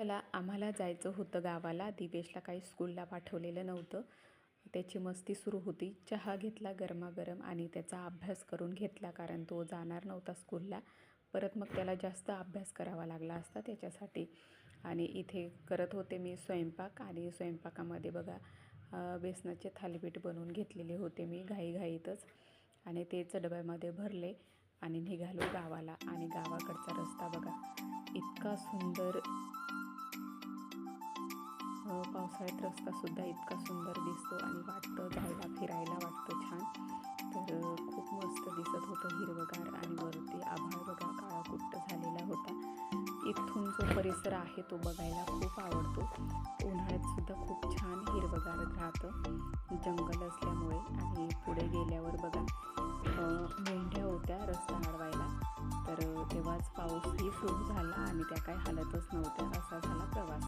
चला आम्हाला जायचं होतं गावाला. दिवेशला काही स्कूलला पाठवलेलं नव्हतं. त्याची मस्ती सुरू होती. चहा घेतला गरमागरम आणि त्याचा अभ्यास करून घेतला, कारण तो जाणार नव्हता स्कूलला. परत मग त्याला जास्त अभ्यास करावा लागला असता त्याच्यासाठी. आणि इथे करत होते मी स्वयंपाक. आणि स्वयंपाकामध्ये बघा बेसनाचे थालीपीठ बनवून घेतलेले होते मी घाईघाईतच. आणि तेच डब्यामध्ये भरले आणि निघालो गावाला. आणि गावाकडचा रस्ता बघा इतका सुंदर. पावसाळ्यात रस्तासुद्धा इतका सुंदर दिसतो आणि वाटतं जायला, फिरायला वाटतं छान. तर खूप मस्त दिसत होतं हिरवंगार. आणि वरती आभाळ बघा काळाकुट्ट झालेला होता. इथून जो परिसर आहे तो बघायला खूप आवडतो. उन्हाळ्यातसुद्धा खूप छान हिरवंगार राहतं जंगल असल्यामुळे. आणि पुढे गेल्यावर बघा मेंढ्या होत्या रस्ता अडवायला. तर तेव्हाच पाऊसही सुरू झाला आणि त्या काय हालतच नव्हत्या. असा